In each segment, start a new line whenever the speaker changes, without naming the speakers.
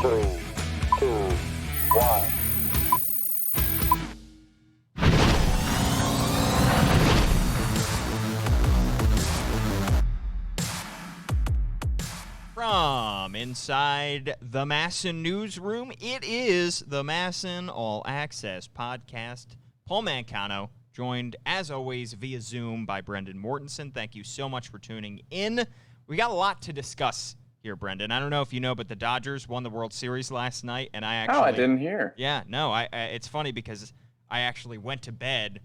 3, 2, 1.
From inside the MASN newsroom, it is the MASN All Access Podcast. Paul Cano, joined as always via Zoom by Brendan Mortensen. Thank you so much for tuning in. We got a lot to discuss here, Brendan. I don't know if you know, but the Dodgers won the World Series last night, and I
didn't hear.
Yeah, no, it's funny because I actually went to bed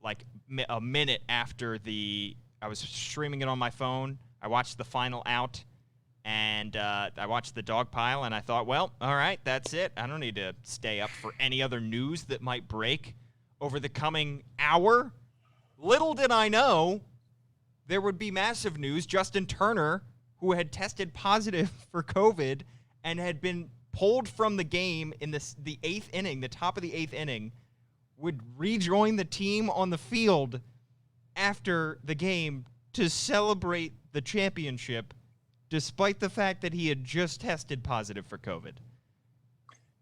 like a minute after I was streaming it on my phone. I watched the final out. And I watched the dog pile, and I thought, well, all right, that's it. I don't need to stay up for any other news that might break over the coming hour. Little did I know there would be massive news. Justin Turner, who had tested positive for COVID and had been pulled from the game in the eighth inning, the top of the eighth inning, would rejoin the team on the field after the game to celebrate the championship, despite the fact that he had just tested positive for COVID.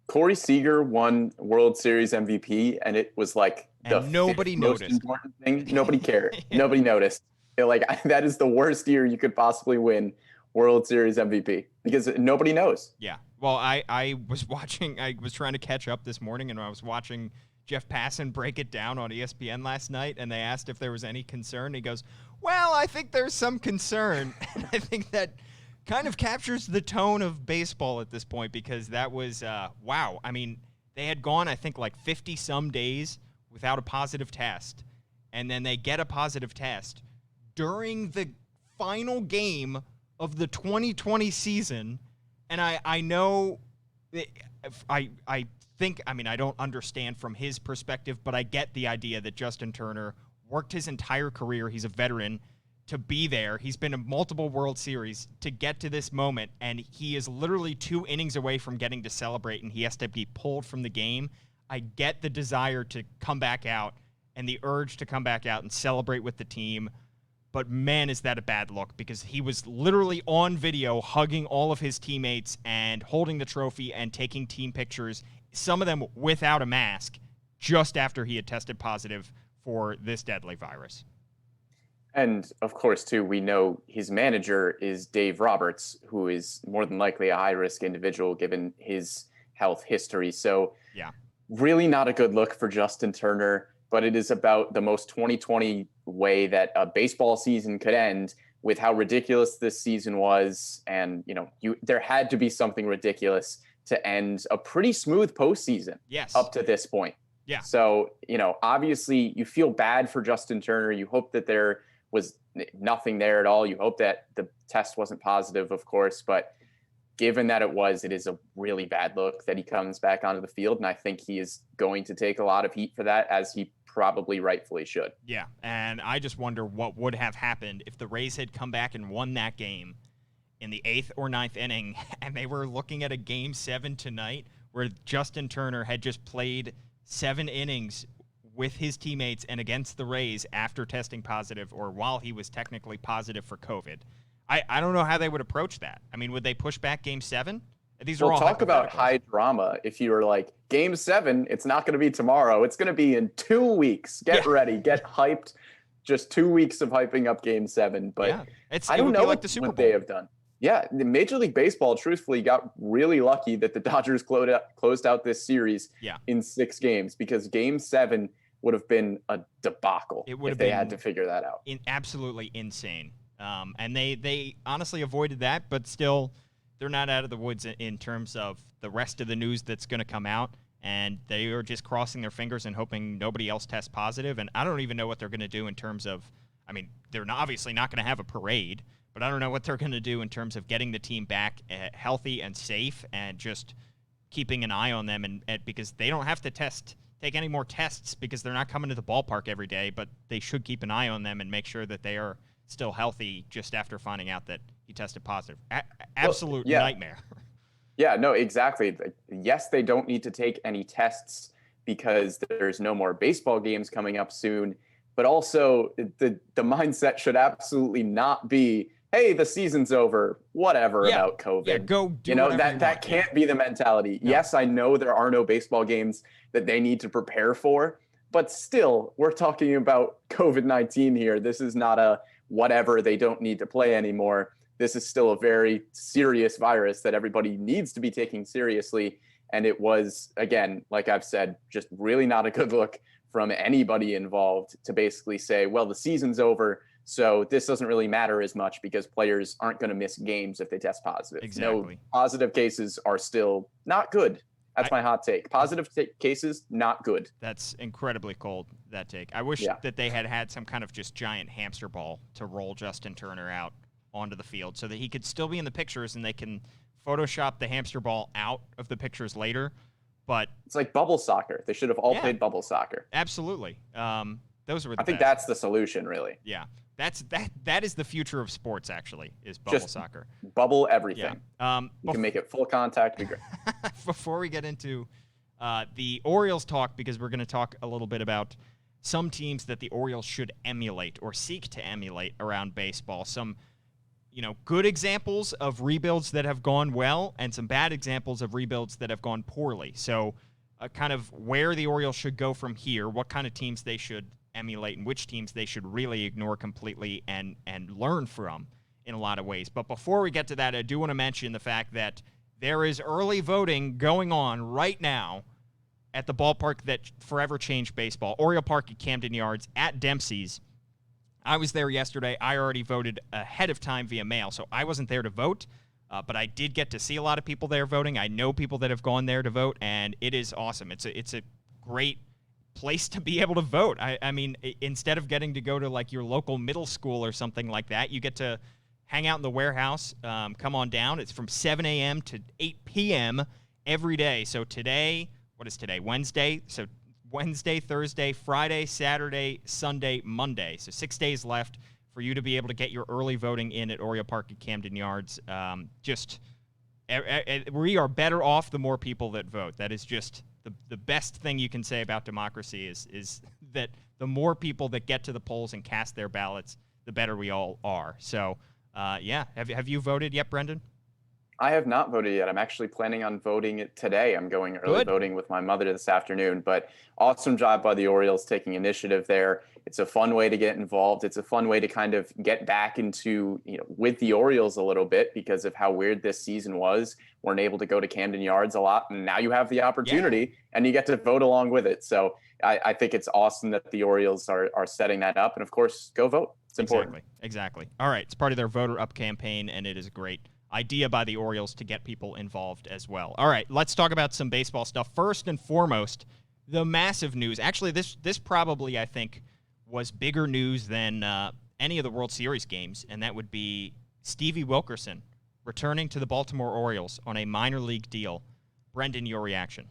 Corey Seager won World Series MVP, and it was like
nobody
most
noticed.
Important thing. Nobody cared.
Yeah.
Nobody noticed. That is the worst year you could possibly win World Series MVP because nobody knows.
Yeah. Well, I was trying to catch up this morning, and I was watching Jeff Passan break it down on ESPN last night, and they asked if there was any concern. He goes, well, I think there's some concern. And I think that kind of captures the tone of baseball at this point, because that was, wow. I mean, they had gone, I think, like 50-some days without a positive test, and then they get a positive test during the final game of the 2020 season. And I know, I don't understand from his perspective, but I get the idea that Justin Turner worked his entire career. He's a veteran. To be there. He's been in multiple World Series to get to this moment, and he is literally 2 innings away from getting to celebrate, and he has to be pulled from the game. I get the desire to come back out and the urge to come back out and celebrate with the team, but man, is that a bad look, because he was literally on video hugging all of his teammates and holding the trophy and taking team pictures, some of them without a mask, just after he had tested positive for this deadly virus.
And of course, too, we know his manager is Dave Roberts, who is more than likely a high-risk individual given his health history. So
yeah,
really not a good look for Justin Turner, but it is about the most 2020 way that a baseball season could end, with how ridiculous this season was. And, there had to be something ridiculous to end a pretty smooth postseason.
Yes.
Up to this point.
Yeah.
So, obviously you feel bad for Justin Turner. You hope that there was nothing there at all. You hope that the test wasn't positive, of course, but given that it is a really bad look that he comes back onto the field. And I think he is going to take a lot of heat for that, as he probably rightfully should.
Yeah. And I just wonder what would have happened if the Rays had come back and won that game in the 8th or 9th inning, and they were looking at a Game 7 tonight where Justin Turner had just played 7 innings with his teammates and against the Rays after testing positive, or while he was technically positive for COVID. I don't know how they would approach that. I mean, would they push back Game 7? These are all
talk about high drama. If you were like, Game 7, it's not going to be tomorrow. It's going to be in 2 weeks. Get ready. Get hyped. Just 2 weeks of hyping up Game 7. But
yeah,
I don't know
like the Super Bowl.
They have done. Yeah, the Major League Baseball, truthfully, got really lucky that the Dodgers closed out this series in 6 games, because Game 7 would have been a debacle if they had to figure that out.
Absolutely insane. And they honestly avoided that, but still, they're not out of the woods in terms of the rest of the news that's going to come out. And they are just crossing their fingers and hoping nobody else tests positive. And I don't even know what they're going to do in terms of, they're obviously not going to have a parade, but I don't know what they're going to do in terms of getting the team back healthy and safe, and just keeping an eye on them. And because they don't have to take any more tests, because they're not coming to the ballpark every day, but they should keep an eye on them and make sure that they are still healthy just after finding out that he tested positive. Absolute nightmare.
Yeah, no, exactly. Yes, they don't need to take any tests because there's no more baseball games coming up soon, but also the mindset should absolutely not be hey, the season's over, whatever about COVID.
Yeah, go do
that can't be the mentality. No. Yes, I know there are no baseball games that they need to prepare for, but still, we're talking about COVID-19 here. This is not a whatever, they don't need to play anymore. This is still a very serious virus that everybody needs to be taking seriously. And it was, again, like I've said, just really not a good look from anybody involved to basically say, well, the season's over, so this doesn't really matter as much because players aren't going to miss games if they test positive.
Exactly.
No, positive cases are still not good. That's my hot take. Positive cases, not good.
That's incredibly cold, that take. I wish that they had some kind of just giant hamster ball to roll Justin Turner out onto the field so that he could still be in the pictures and they can Photoshop the hamster ball out of the pictures later. But
it's like bubble soccer. They should have all played bubble soccer.
Absolutely. Those were
I think that's the solution, really.
Yeah. That is the future of sports, actually, is bubble soccer.
Bubble everything.
Yeah.
You can make it full contact. Be great.
Before we get into the Orioles talk, because we're going to talk a little bit about some teams that the Orioles should emulate or seek to emulate around baseball. Some, good examples of rebuilds that have gone well and some bad examples of rebuilds that have gone poorly. So kind of where the Orioles should go from here, what kind of teams they should emulate and which teams they should really ignore completely and learn from in a lot of ways. But before we get to that, I do want to mention the fact that there is early voting going on right now at the ballpark that forever changed baseball, Oriole Park at Camden Yards at Dempsey's. I was there yesterday. I already voted ahead of time via mail, so I wasn't there to vote, but I did get to see a lot of people there voting. I know people that have gone there to vote, and it is awesome. It's a great place to be able to vote. I mean, instead of getting to go to like your local middle school or something like that, you get to hang out in the warehouse, come on down. It's from 7 a.m. to 8 p.m. every day. So today, what is today? Wednesday. So Wednesday, Thursday, Friday, Saturday, Sunday, Monday. So 6 days left for you to be able to get your early voting in at Oriole Park at Camden Yards. We are better off the more people that vote. That is just the best thing you can say about democracy is that the more people that get to the polls and cast their ballots, the better we all are. So, Have you voted yet, Brendan?
I have not voted yet. I'm actually planning on voting it today. I'm going early voting with my mother this afternoon. But awesome job by the Orioles taking initiative there. It's a fun way to get involved. It's a fun way to kind of get back into, with the Orioles a little bit because of how weird this season was. Weren't able to go to Camden Yards a lot. And now you have the opportunity and you get to vote along with it. So I think it's awesome that the Orioles are setting that up. And of course, go vote. It's important.
Exactly. All right. It's part of their Voter Up campaign, and it is a great idea by the Orioles to get people involved as well. All right, let's talk about some baseball stuff. First and foremost, the massive news. Actually, this probably, I think, was bigger news than any of the World Series games, and that would be Stevie Wilkerson returning to the Baltimore Orioles on a minor league deal. Brendan, your reaction?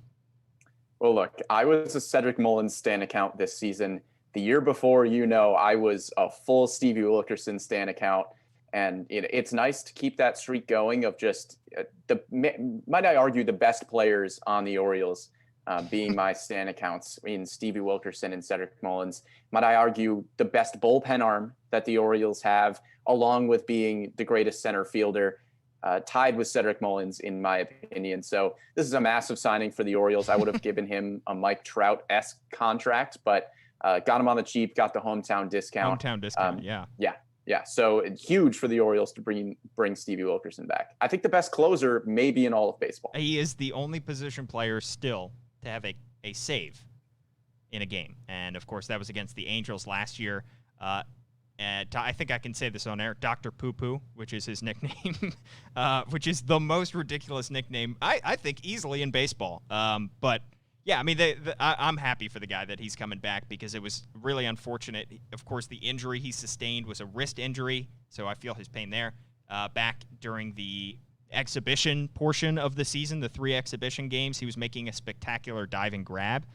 Well, look, I was a Cedric Mullins stan account this season. The year before, I was a full Stevie Wilkerson stan account. And it's nice to keep that streak going of just might I argue, the best players on the Orioles being my stan accounts in Stevie Wilkerson and Cedric Mullins. Might I argue the best bullpen arm that the Orioles have, along with being the greatest center fielder, tied with Cedric Mullins, in my opinion. So this is a massive signing for the Orioles. I would have given him a Mike Trout-esque contract, but got him on the cheap, got the hometown discount. Yeah, so it's huge for the Orioles to bring Stevie Wilkerson back. I think the best closer maybe in all of baseball.
He is the only position player still to have a save in a game. And, of course, that was against the Angels last year. And I think I can say this on air, Dr. Poo-Poo, which is his nickname, which is the most ridiculous nickname, I think, easily in baseball. But yeah, I mean, I'm happy for the guy that he's coming back because it was really unfortunate. Of course, the injury he sustained was a wrist injury, so I feel his pain there. Back during the exhibition portion of the season, the 3 exhibition games, he was making a spectacular diving grab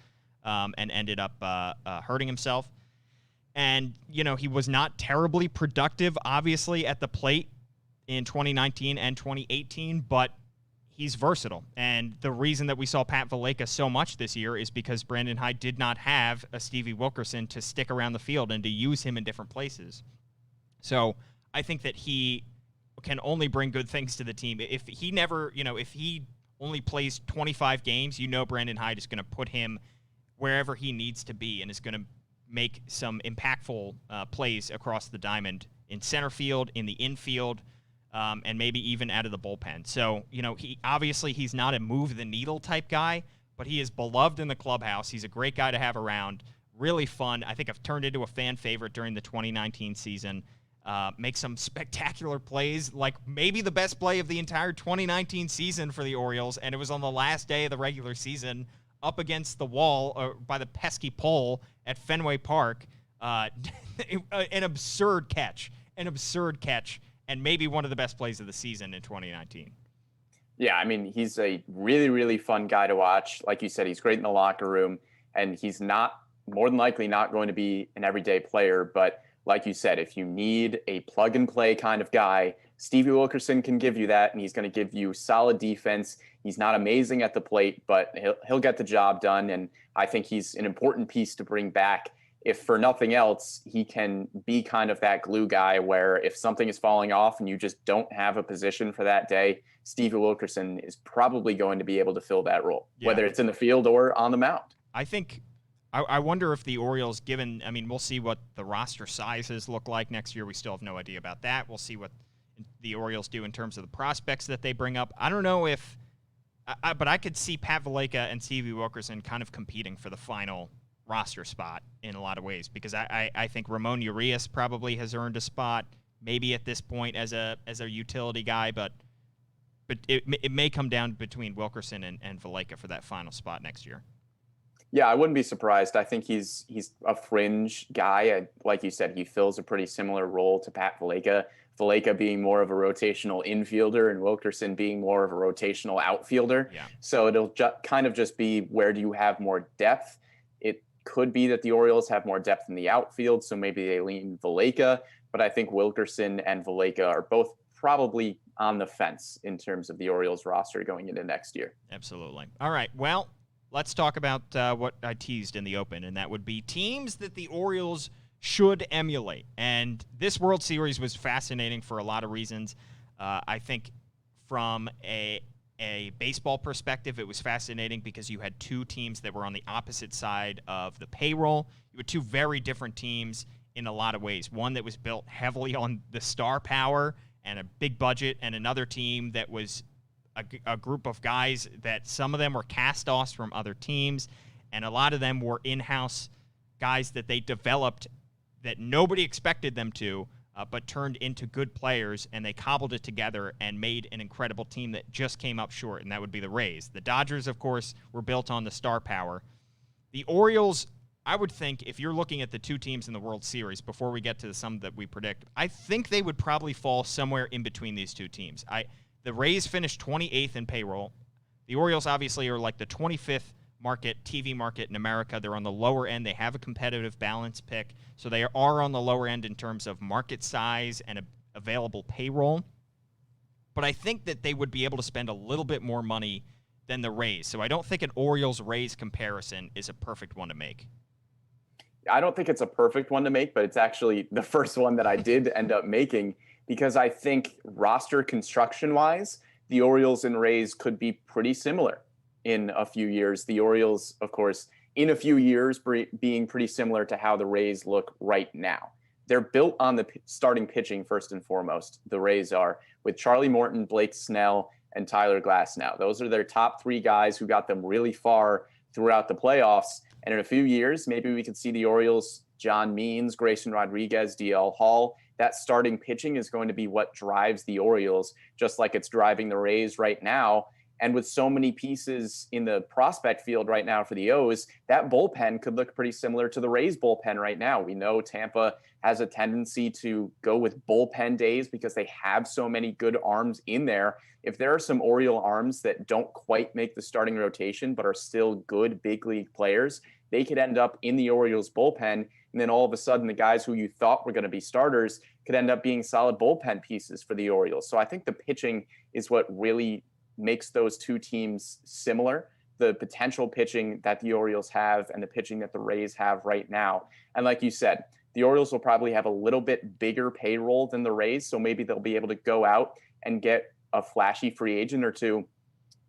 and ended up hurting himself. And, he was not terribly productive, obviously, at the plate in 2019 and 2018, but he's versatile. And the reason that we saw Pat Valaika so much this year is because Brandon Hyde did not have a Stevie Wilkerson to stick around the field and to use him in different places. So I think that he can only bring good things to the team. If he never, if he only plays 25 games, Brandon Hyde is going to put him wherever he needs to be and is going to make some impactful plays across the diamond in center field, in the infield, and maybe even out of the bullpen. So, he's not a move the needle type guy, but he is beloved in the clubhouse. He's a great guy to have around. Really fun. I think I've turned into a fan favorite during the 2019 season. Make some spectacular plays, like maybe the best play of the entire 2019 season for the Orioles, and it was on the last day of the regular season up against the wall by the pesky pole at Fenway Park. An absurd catch, and maybe one of the best plays of the season in 2019.
Yeah, I mean, he's a really, really fun guy to watch. Like you said, he's great in the locker room, and he's more than likely not going to be an everyday player. But like you said, if you need a plug-and-play kind of guy, Stevie Wilkerson can give you that, and he's going to give you solid defense. He's not amazing at the plate, but he'll get the job done, and I think he's an important piece to bring back. If for nothing else, he can be kind of that glue guy where if something is falling off and you just don't have a position for that day, Stevie Wilkerson is probably going to be able to fill that role, whether it's in the field or on the mound.
I wonder if the Orioles, we'll see what the roster sizes look like next year. We still have no idea about that. We'll see what the Orioles do in terms of the prospects that they bring up. I don't know but I could see Pat Valaika and Stevie Wilkerson kind of competing for the final roster spot in a lot of ways, because I think Ramon Urias probably has earned a spot maybe at this point as a utility guy, but it may come down between Wilkerson and Valaika for that final spot next year.
Yeah, I wouldn't be surprised. I think he's a fringe guy. Like you said, he fills a pretty similar role to Pat Valaika. Valaika being more of a rotational infielder and Wilkerson being more of a rotational outfielder.
Yeah.
So it'll kind of just be, where do you have more depth? It could be that the Orioles have more depth in the outfield, so maybe they lean Valaika. But I think Wilkerson and Valaika are both probably on the fence in terms of the Orioles roster going into next year.
Absolutely. All right. Well, let's talk about what I teased in the open, and that would be teams that the Orioles should emulate. And this World Series was fascinating for a lot of reasons. I think from a baseball perspective, it was fascinating because you had two teams that were on the opposite side of the payroll. You had two very different teams in a lot of ways. One that was built heavily on the star power and a big budget, and another team that was a group of guys that some of them were cast-offs from other teams, and a lot of them were in-house guys that they developed that nobody expected them to, but turned into good players, and they cobbled it together and made an incredible team that just came up short, and that would be the Rays. The Dodgers, of course, were built on the star power. The Orioles, I would think, if you're looking at the two teams in the World Series, before we get to some that we predict, I think they would probably fall somewhere in between these two teams. The Rays finished 28th in payroll. The Orioles obviously are like the 25th TV market in America. They're on the lower end. They have a competitive balance pick, so they are on the lower end in terms of market size and available payroll. But I think that they would be able to spend a little bit more money than the Rays. So I don't think an Orioles-Rays comparison is a perfect one to make.
I don't think it's a perfect one to make, but it's actually the first one that I did end up making, because I think roster construction-wise, the Orioles and Rays could be pretty similar in a few years. The Orioles, of course, in a few years being pretty similar to how the Rays look right now. They're built on the starting pitching first and foremost. The Rays are, with Charlie Morton, Blake Snell, and Tyler Glasnow. Those are their top three guys who got them really far throughout the playoffs. And in a few years, maybe we could see the Orioles, John Means, Grayson Rodriguez, DL Hall. That starting pitching is going to be what drives the Orioles, just like it's driving the Rays right now. And with so many pieces in the prospect field right now for the O's, that bullpen could look pretty similar to the Rays bullpen right now. We know Tampa has a tendency to go with bullpen days because they have so many good arms in there. If there are some Oriole arms that don't quite make the starting rotation but are still good big league players, they could end up in the Orioles bullpen. And then all of a sudden, the guys who you thought were going to be starters could end up being solid bullpen pieces for the Orioles. So I think the pitching is what really makes those two teams similar. The potential pitching that the Orioles have and the pitching that the Rays have right now. And like you said, The Orioles will probably have a little bit bigger payroll than the Rays, so maybe they'll be able to go out and get a flashy free agent or two.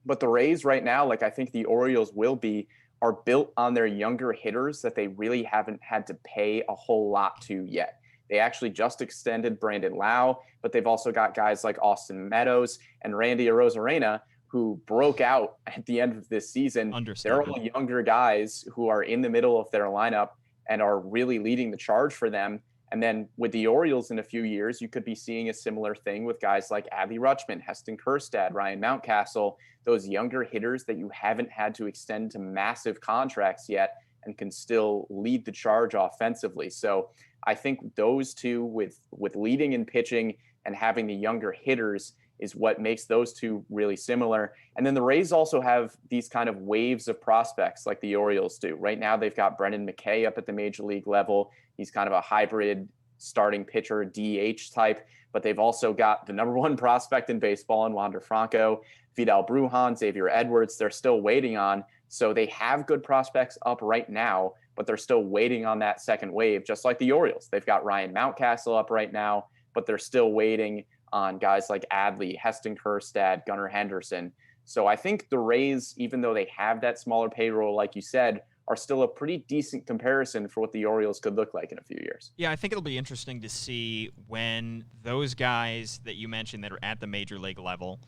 But the Rays right now, like I think the Orioles will be, are built on their younger hitters that they really haven't had to pay a whole lot to yet. They actually just extended Brandon Lau, but they've also got guys like Austin Meadows and Randy Arozarena who broke out at the end of this season. They're all younger guys who are in the middle of their lineup and are really leading the charge for them. And then with the Orioles in a few years, you could be seeing a similar thing with guys like Adley Rutschman, Heston Kjerstad, Ryan Mountcastle, those younger hitters that you haven't had to extend to massive contracts yet and can still lead the charge offensively. So I think those two with leading and pitching and having the younger hitters is what makes those two really similar. And then the Rays also have these kind of waves of prospects like the Orioles do. Right now, they've got Brendan McKay up at the major league level. He's kind of a hybrid starting pitcher, DH type, but they've also got the number one prospect in baseball in Wander Franco, Vidal Brujan, Xavier Edwards. They're still waiting on. So they have good prospects up right now, but they're still waiting on that second wave, just like the Orioles. They've got Ryan Mountcastle up right now, but they're still waiting on guys like Adley, Heston Kjerstad, Gunnar Henderson. So I think the Rays, even though they have that smaller payroll, like you said, are still a pretty decent comparison for what the Orioles could look like in a few years.
Yeah, I think it'll be interesting to see when those guys that you mentioned that are at the major league level,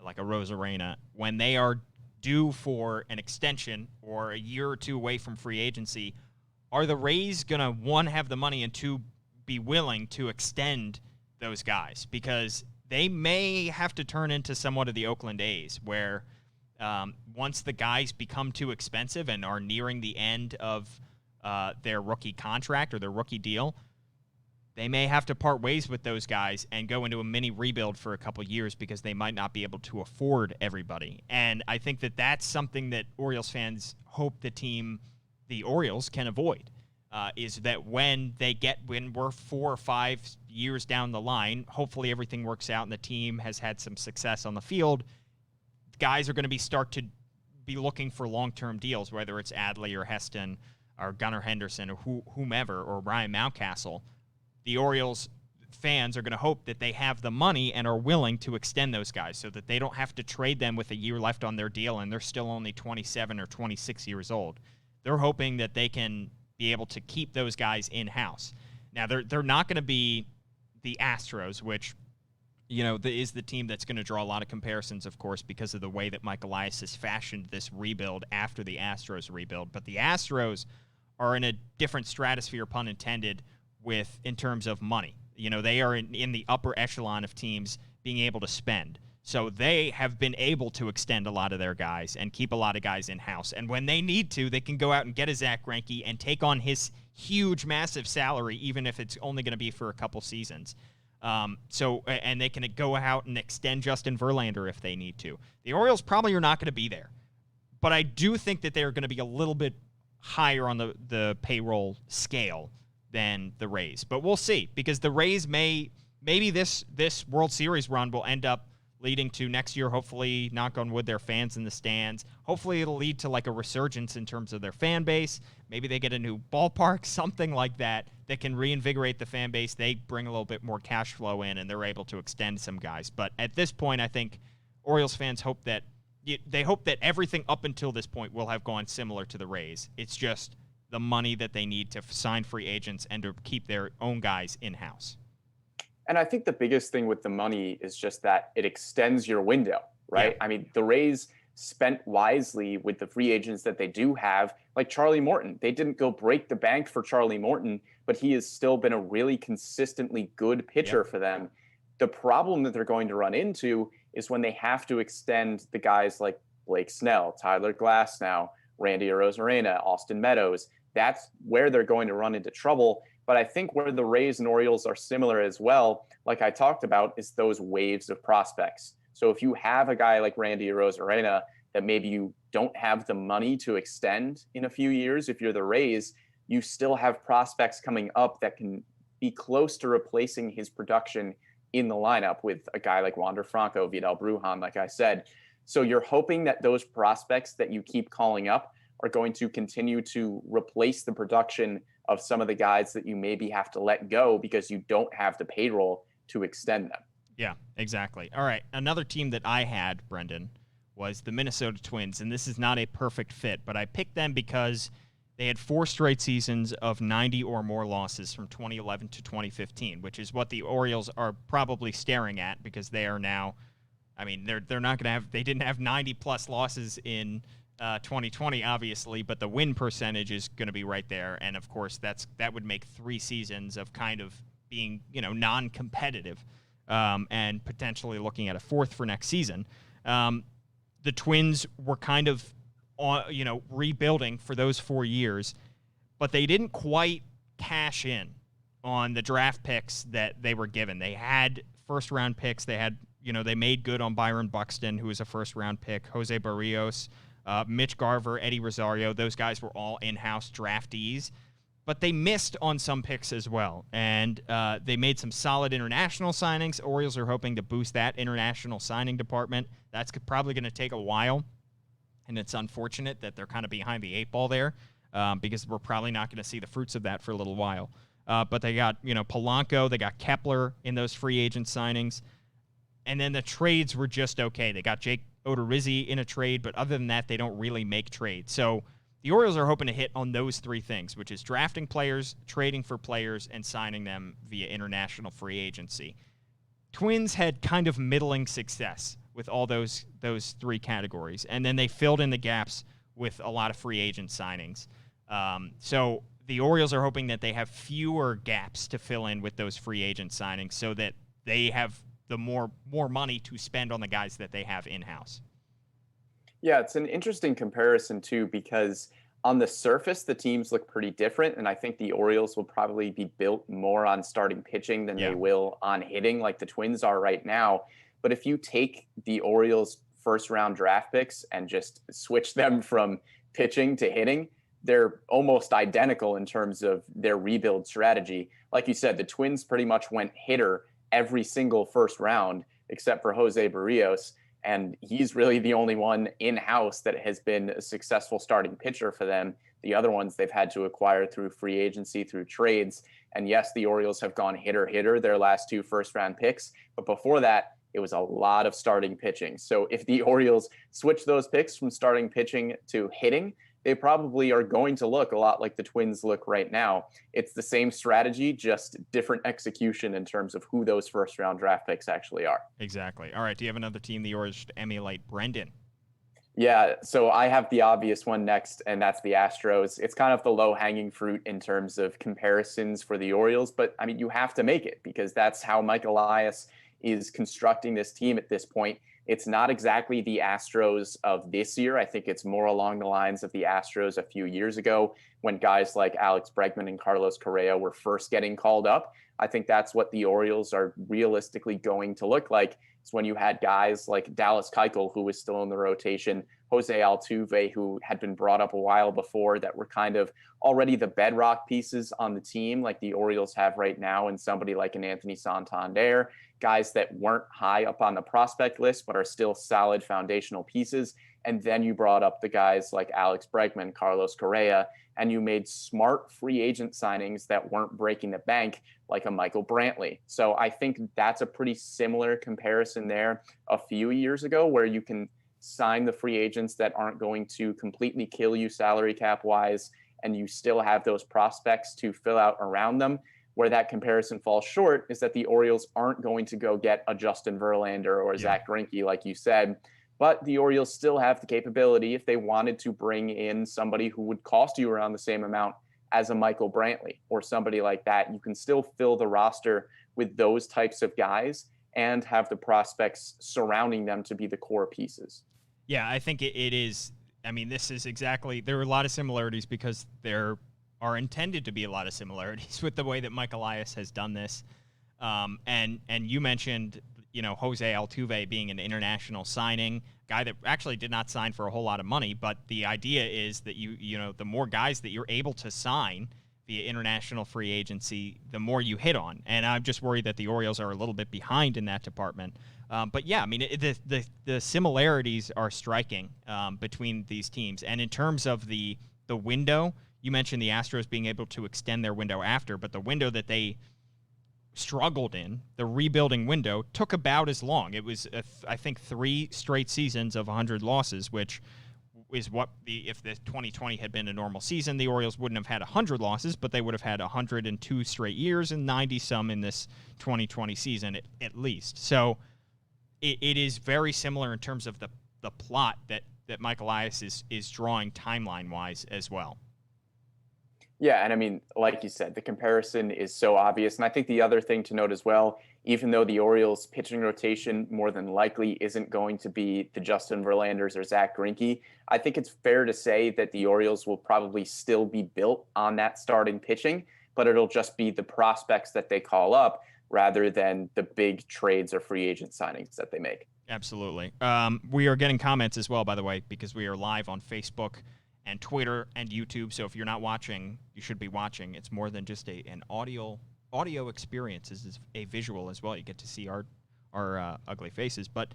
like a Arozarena, when they are due for an extension or a year or two away from free agency, are the Rays going to, one, have the money, and two, be willing to extend those guys? Because they may have to turn into somewhat of the Oakland A's, where once the guys become too expensive and are nearing the end of their rookie contract or their rookie deal, they may have to part ways with those guys and go into a mini rebuild for a couple years because they might not be able to afford everybody. And I think that that's something that Orioles fans hope the Orioles can avoid. Is that when we're 4 or 5 years down the line, hopefully everything works out and the team has had some success on the field, guys are going to start to be looking for long-term deals, whether it's Adley or Heston or Gunnar Henderson or whomever, or Ryan Mountcastle. The Orioles fans are going to hope that they have the money and are willing to extend those guys so that they don't have to trade them with a year left on their deal and they're still only 27 or 26 years old. They're hoping that they can be able to keep those guys in-house. Now, they're not going to be the Astros, which, is the team that's going to draw a lot of comparisons, of course, because of the way that Mike Elias has fashioned this rebuild after the Astros rebuild. But the Astros are in a different stratosphere, pun intended, in terms of money. They are in the upper echelon of teams being able to spend. So they have been able to extend a lot of their guys and keep a lot of guys in-house. And when they need to, they can go out and get a Zach Greinke and take on his huge, massive salary, even if it's only going to be for a couple seasons. And they can go out and extend Justin Verlander if they need to. The Orioles probably are not going to be there. But I do think that they're going to be a little bit higher on the payroll scale than the Rays. But we'll see, because the Rays maybe this World Series run will end up leading to next year, hopefully, knock on wood, their fans in the stands. Hopefully it'll lead to like a resurgence in terms of their fan base. Maybe they get a new ballpark, something like that can reinvigorate the fan base. They bring a little bit more cash flow in and they're able to extend some guys. But at this point, I think Orioles fans hope that everything up until this point will have gone similar to the Rays. It's just the money that they need to sign free agents and to keep their own guys in-house.
And I think the biggest thing with the money is just that it extends your window, right? Yeah. I mean, the Rays spent wisely with the free agents that they do have, like Charlie Morton. They didn't go break the bank for Charlie Morton, but he has still been a really consistently good pitcher for them. The problem that they're going to run into is when they have to extend the guys like Blake Snell, Tyler Glasnow, Randy Arozarena, Austin Meadows. That's where they're going to run into trouble. But I think where the Rays and Orioles are similar as well, like I talked about, is those waves of prospects. So if you have a guy like Randy Arozarena that maybe you don't have the money to extend in a few years, if you're the Rays, you still have prospects coming up that can be close to replacing his production in the lineup with a guy like Wander Franco, Vidal Brujan, like I said. So you're hoping that those prospects that you keep calling up are going to continue to replace the production of some of the guys that you maybe have to let go because you don't have the payroll to extend them.
Yeah, exactly. All right. Another team that I had, Brendan, was the Minnesota Twins, and this is not a perfect fit, but I picked them because they had 4 straight seasons of 90 or more losses from 2011 to 2015, which is what the Orioles are probably staring at because they are now, I mean, they're not going to have, they didn't have 90 plus losses in 2020, obviously, but the win percentage is going to be right there. And of course, that would make 3 seasons of kind of being, non-competitive, and potentially looking at a 4th for next season. The Twins were kind of, rebuilding for those 4 years, but they didn't quite cash in on the draft picks that they were given. They had first-round picks. They had, they made good on Byron Buxton, who was a first-round pick, Jose Barrios, Mitch Garver, Eddie Rosario. Those guys were all in-house draftees, but they missed on some picks as well. And they made some solid international signings. Orioles are hoping to boost that international signing department. That's probably going to take a while, and it's unfortunate that they're kind of behind the 8 ball there, because we're probably not going to see the fruits of that for a little while. But they got, Polanco, they got Kepler in those free agent signings. And then the trades were just okay. They got Jake Odorizzi in a trade, but other than that, they don't really make trades. So the Orioles are hoping to hit on those 3 things, which is drafting players, trading for players, and signing them via international free agency. Twins had kind of middling success with all those 3 categories, and then they filled in the gaps with a lot of free agent signings. So the Orioles are hoping that they have fewer gaps to fill in with those free agent signings so that they have the more money to spend on the guys that they have in-house.
Yeah, it's an interesting comparison too, because on the surface, the teams look pretty different. And I think the Orioles will probably be built more on starting pitching than they will on hitting, like the Twins are right now. But if you take the Orioles' first-round draft picks and just switch them from pitching to hitting, they're almost identical in terms of their rebuild strategy. Like you said, the Twins pretty much went hitter every single first round except for Jose Barrios. And he's really the only one in-house that has been a successful starting pitcher for them. The other ones they've had to acquire through free agency, through trades. And yes, the Orioles have gone hitter their last 2 first-round picks. But before that, it was a lot of starting pitching. So if the Orioles switch those picks from starting pitching to hitting, they probably are going to look a lot like the Twins look right now. It's the same strategy, just different execution in terms of who those first-round draft picks actually are.
Exactly. All right, do you have another team the Orioles should emulate? Brendan.
Yeah, so I have the obvious one next, and that's the Astros. It's kind of the low-hanging fruit in terms of comparisons for the Orioles, but, I mean, you have to make it because that's how Mike Elias is constructing this team at this point. It's not exactly the Astros of this year. I think it's more along the lines of the Astros a few years ago when guys like Alex Bregman and Carlos Correa were first getting called up. I think that's what the Orioles are realistically going to look like. It's when you had guys like Dallas Keuchel, who was still in the rotation, Jose Altuve, who had been brought up a while before, that were kind of already the bedrock pieces on the team like the Orioles have right now, and somebody like an Anthony Santander, guys that weren't high up on the prospect list but are still solid foundational pieces. And then you brought up the guys like Alex Bregman, Carlos Correa, and you made smart free agent signings that weren't breaking the bank like a Michael Brantley. So I think that's a pretty similar comparison there a few years ago, where you can sign the free agents that aren't going to completely kill you salary cap wise, and you still have those prospects to fill out around them. Where that comparison falls short is that the Orioles aren't going to go get a Justin Verlander or Zach Greinke, like you said. But the Orioles still have the capability, if they wanted to bring in somebody who would cost you around the same amount as a Michael Brantley or somebody like that. You can still fill the roster with those types of guys and have the prospects surrounding them to be the core pieces.
Yeah, I think it is. I mean, this is exactly, there are a lot of similarities because there are intended to be a lot of similarities with the way that Mike Elias has done this. And you mentioned, Jose Altuve being an international signing, guy that actually did not sign for a whole lot of money, but the idea is that the more guys that you're able to sign via international free agency, the more you hit on. And I'm just worried that the Orioles are a little bit behind in that department. But yeah, I mean, the similarities are striking between these teams. And in terms of the window, you mentioned the Astros being able to extend their window after, but the window that they struggled in, the rebuilding window, took about as long. It was, I think, 3 straight seasons of 100 losses, which is what if the 2020 had been a normal season, the Orioles wouldn't have had 100 losses, but they would have had 102 straight years and 90 some in this 2020 season at least. So it is very similar in terms of the plot that Mike Elias is drawing timeline-wise as well.
Yeah, and I mean, like you said, the comparison is so obvious. And I think the other thing to note as well, even though the Orioles pitching rotation more than likely isn't going to be the Justin Verlanders or Zach Greinke, I think it's fair to say that the Orioles will probably still be built on that starting pitching, but it'll just be the prospects that they call up rather than the big trades or free agent signings that they make.
Absolutely. We are getting comments as well, by the way, because we are live on Facebook and Twitter and YouTube. So if you're not watching, you should be watching. It's more than just an audio experience. It's a visual as well. You get to see our ugly faces. But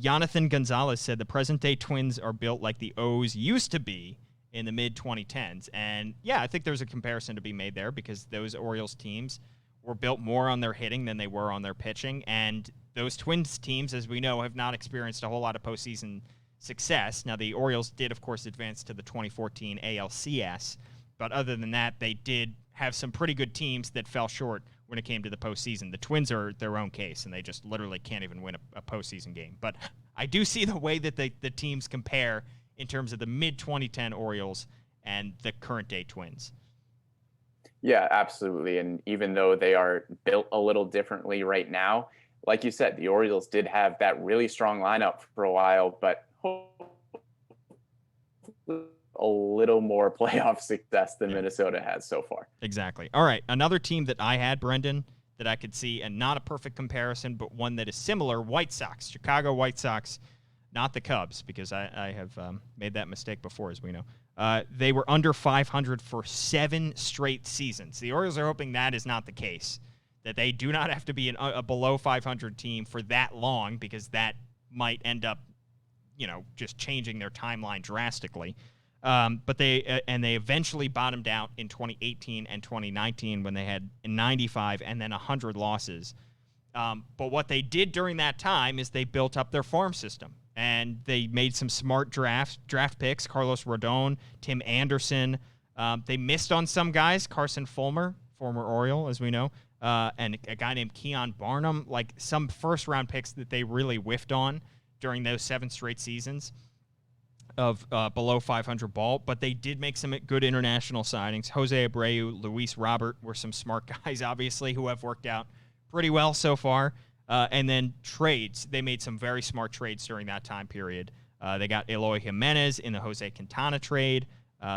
Jonathan Gonzalez said the present-day Twins are built like the O's used to be in the mid-2010s. And, yeah, I think there's a comparison to be made there because those Orioles teams were built more on their hitting than they were on their pitching. And those Twins teams, as we know, have not experienced a whole lot of postseason success. Now, the Orioles did, of course, advance to the 2014 ALCS, but other than that, they did have some pretty good teams that fell short when it came to the postseason. The Twins are their own case, and they just literally can't even win a postseason game. But I do see the way that the teams compare in terms of the mid-2010 Orioles and the current-day Twins.
Yeah, absolutely. And even though they are built a little differently right now, like you said, the Orioles did have that really strong lineup for a while, but a little more playoff success than Minnesota has so far.
Exactly. All right. Another team that I had, Brendan, that I could see, and not a perfect comparison, but one that is similar, White Sox, Chicago White Sox, not the Cubs, because I have made that mistake before, as we know. They were under 500 for 7 straight seasons. The Orioles are hoping that is not the case, that they do not have to be a below 500 team for that long, because that might end up just changing their timeline drastically. But they eventually bottomed out in 2018 and 2019 when they had 95 and then 100 losses. But what they did during that time is they built up their farm system, and they made some smart draft picks, Carlos Rodon, Tim Anderson. They missed on some guys, Carson Fulmer, former Oriole, as we know, and a guy named Keon Barnum, like some first-round picks that they really whiffed on during those 7 straight seasons of below 500 ball, but they did make some good international signings. Jose Abreu, Luis Robert were some smart guys, obviously, who have worked out pretty well so far. And then trades. They made some very smart trades during that time period. They got Eloy Jimenez in the Jose Quintana trade.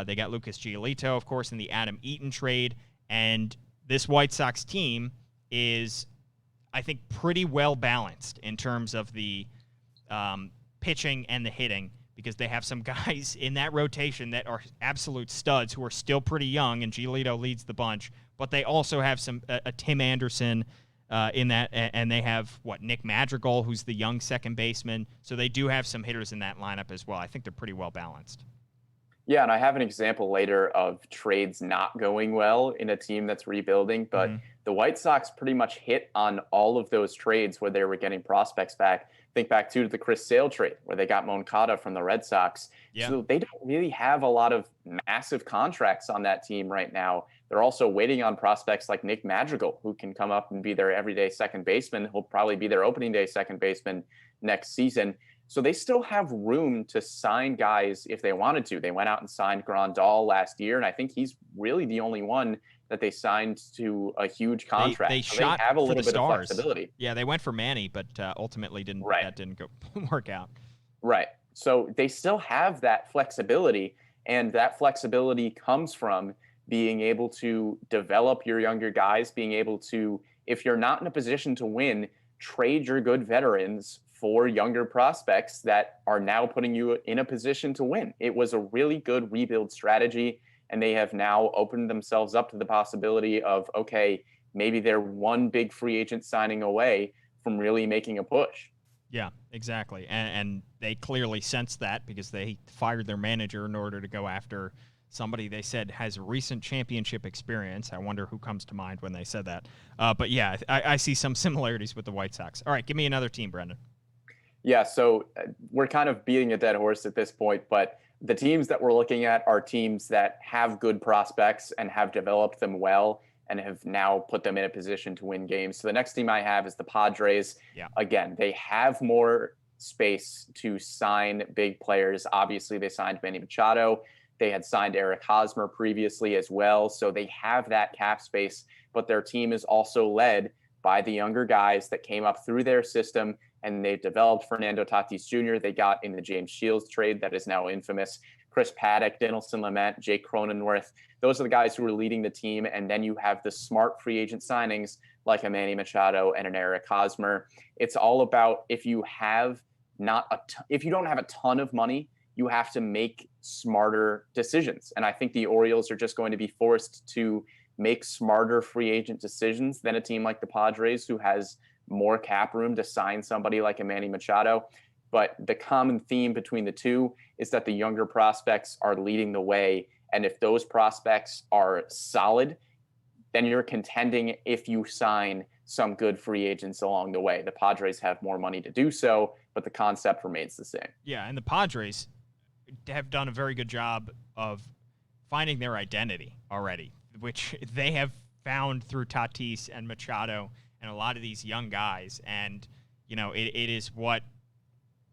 They got Lucas Giolito, of course, in the Adam Eaton trade. And this White Sox team is, I think, pretty well balanced in terms of the pitching and the hitting, because they have some guys in that rotation that are absolute studs who are still pretty young, and Giolito leads the bunch. But they also have a Tim Anderson in that, and they have, Nick Madrigal, who's the young second baseman. So they do have some hitters in that lineup as well. I think they're pretty well balanced.
Yeah, and I have an example later of trades not going well in a team that's rebuilding, but the White Sox pretty much hit on all of those trades where they were getting prospects back. Think back to the Chris Sale trade where they got Moncada from the Red Sox. Yeah. So they don't really have a lot of massive contracts on that team right now. They're also waiting on prospects like Nick Madrigal, who can come up and be their everyday second baseman. He'll probably be their opening day second baseman next season. So they still have room to sign guys if they wanted to. They went out and signed Grandal last year, and I think he's really the only one that they signed to a huge contract.
They shot
have a
for
little
the
bit
stars.
of flexibility.
Yeah, they went for Manny, but ultimately that didn't work out.
Right. So they still have that flexibility, and that flexibility comes from being able to develop your younger guys, being able to, if you're not in a position to win, trade your good veterans for younger prospects that are now putting you in a position to win. It was a really good rebuild strategy, and they have now opened themselves up to the possibility of, okay, maybe they're one big free agent signing away from really making a push.
Yeah, exactly. And they clearly sensed that because they fired their manager in order to go after somebody they said has recent championship experience. I wonder who comes to mind when they said that. But yeah, I see some similarities with the White Sox. All right, give me another team, Brendan.
Yeah, so we're kind of beating a dead horse at this point, but the teams that we're looking at are teams that have good prospects and have developed them well and have now put them in a position to win games. So the next team I have is the Padres.
Yeah.
Again, they have more space to sign big players. Obviously, they signed Manny Machado. They had signed Eric Hosmer previously as well. So they have that cap space, but their team is also led by the younger guys that came up through their system, and they developed Fernando Tatis Jr. They got in the James Shields trade that is now infamous. Chris Paddock, Dinelson Lamet, Jake Cronenworth. Those are the guys who are leading the team. And then you have the smart free agent signings like a Manny Machado and an Eric Hosmer. It's all about if you don't have a ton of money, you have to make smarter decisions. And I think the Orioles are just going to be forced to make smarter free agent decisions than a team like the Padres, who has more cap room to sign somebody like a Manny Machado. But the common theme between the two is that the younger prospects are leading the way. And if those prospects are solid, then you're contending if you sign some good free agents along the way. The Padres have more money to do so, but the concept remains the same.
Yeah, and the Padres have done a very good job of finding their identity already, which they have found through Tatis and Machado and a lot of these young guys. And, you know, it is what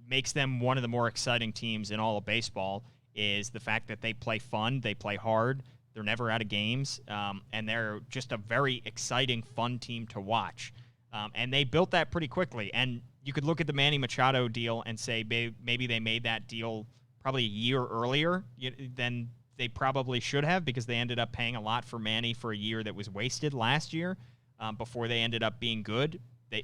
makes them one of the more exciting teams in all of baseball is the fact that they play fun, they play hard, they're never out of games, and they're just a very exciting, fun team to watch. And they built that pretty quickly. And you could look at the Manny Machado deal and say maybe they made that deal probably a year earlier than they probably should have, because they ended up paying a lot for Manny for a year that was wasted last year before they ended up being good.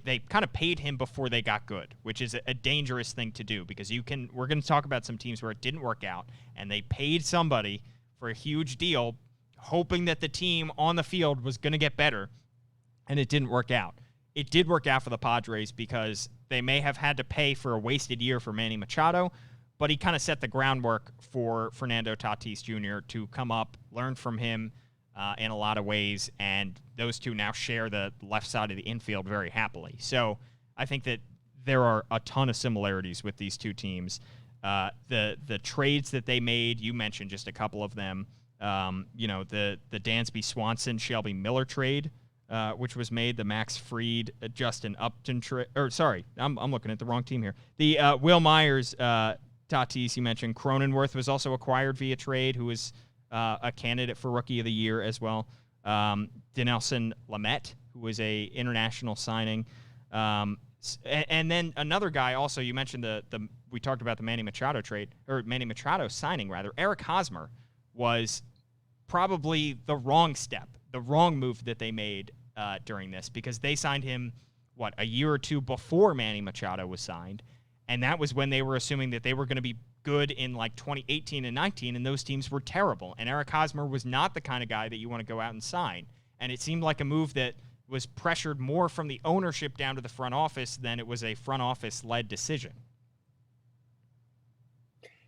They kind of paid him before they got good, which is a dangerous thing to do, because we're going to talk about some teams where it didn't work out and they paid somebody for a huge deal hoping that the team on the field was going to get better, and it didn't work out. It did work out for the Padres because they may have had to pay for a wasted year for Manny Machado, but he kind of set the groundwork for Fernando Tatis Jr. to come up, learn from him in a lot of ways, and those two now share the left side of the infield very happily. So I think that there are a ton of similarities with these two teams. The trades that they made, you mentioned just a couple of them. The Dansby Swanson Shelby Miller trade, which was made, the Max Fried Justin Upton trade. Or sorry, I'm looking at the wrong team here. The Will Myers Tatis, you mentioned. Cronenworth was also acquired via trade, who was a candidate for Rookie of the Year as well. Dinelson Lamet, who was a international signing. And then another guy also, you mentioned we talked about the Manny Machado trade, or Manny Machado signing rather. Eric Hosmer was probably the wrong move that they made during this, because they signed him, a year or two before Manny Machado was signed. And that was when they were assuming that they were going to be good in like 2018 and 19, and those teams were terrible. And Eric Hosmer was not the kind of guy that you want to go out and sign. And it seemed like a move that was pressured more from the ownership down to the front office than it was a front office-led decision.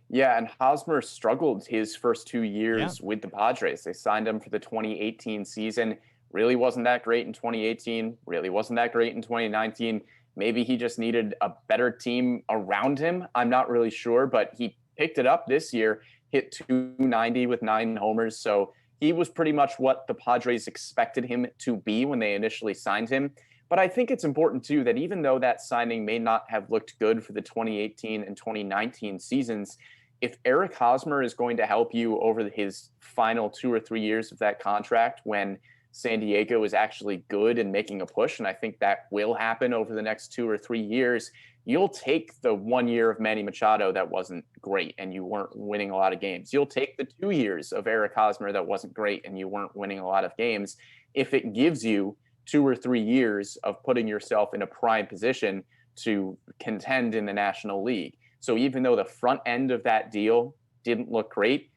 Yeah, and Hosmer struggled his first 2 years with the Padres. They signed him for the 2018 season. Really wasn't that great in 2018. Really wasn't that great in 2019. Maybe he just needed a better team around him. I'm not really sure, but he picked it up this year, hit 290 with 9 homers. So he was pretty much what the Padres expected him to be when they initially signed him. But I think it's important, too, that even though that signing may not have looked good for the 2018 and 2019 seasons, if Eric Hosmer is going to help you over his final 2 or 3 years of that contract, when San Diego is actually good and making a push, and I think that will happen over the next 2 or 3 years, you'll take the 1 year of Manny Machado that wasn't great and you weren't winning a lot of games. You'll take the 2 years of Eric Hosmer that wasn't great and you weren't winning a lot of games, if it gives you 2 or 3 years of putting yourself in a prime position to contend in the National League. So even though the front end of that deal didn't look great,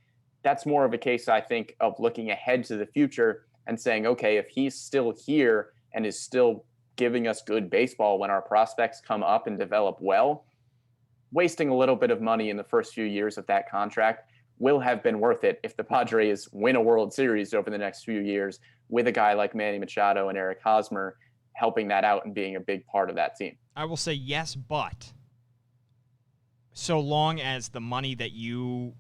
that's more of a case, I think, of looking ahead to the future and saying, okay, if he's still here and is still giving us good baseball when our prospects come up and develop well, wasting a little bit of money in the first few years of that contract will have been worth it if the Padres win a World Series over the next few years with a guy like Manny Machado and Eric Hosmer helping that out and being a big part of that team.
I will say yes, but so long as the money that you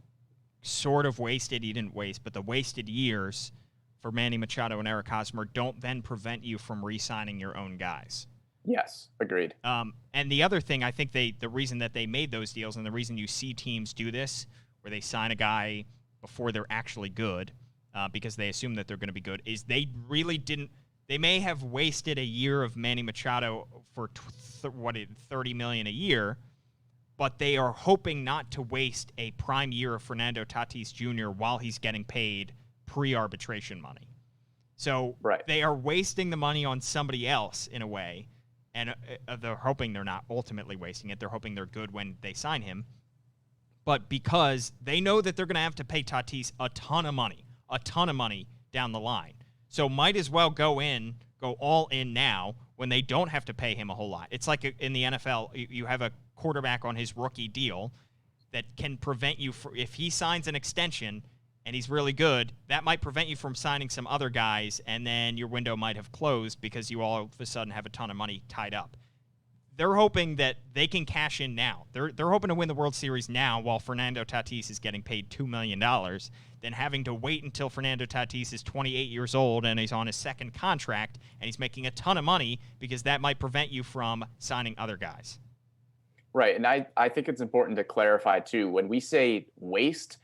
sort of wasted, you didn't waste, but the wasted years for Manny Machado and Eric Hosmer don't then prevent you from re-signing your own guys.
Yes, agreed.
And the other thing, I think the reason that they made those deals and the reason you see teams do this, where they sign a guy before they're actually good, because they assume that they're going to be good, is they really didn't. They may have wasted a year of Manny Machado for $30 million a year, but they are hoping not to waste a prime year of Fernando Tatis Jr. while he's getting paid pre-arbitration money. So They are wasting the money on somebody else in a way, and they're hoping they're not ultimately wasting it. They're hoping they're good when they sign him. But because they know that they're going to have to pay Tatis a ton of money down the line. So might as well go all in now when they don't have to pay him a whole lot. It's like in the NFL, you have a quarterback on his rookie deal that can prevent you if he signs an extension and he's really good, that might prevent you from signing some other guys, and then your window might have closed because you all of a sudden have a ton of money tied up. They're hoping that they can cash in now. They're hoping to win the World Series now while Fernando Tatis is getting paid $2 million, than having to wait until Fernando Tatis is 28 years old and he's on his second contract and he's making a ton of money, because that might prevent you from signing other guys.
Right, and I think it's important to clarify, too, when we say waste,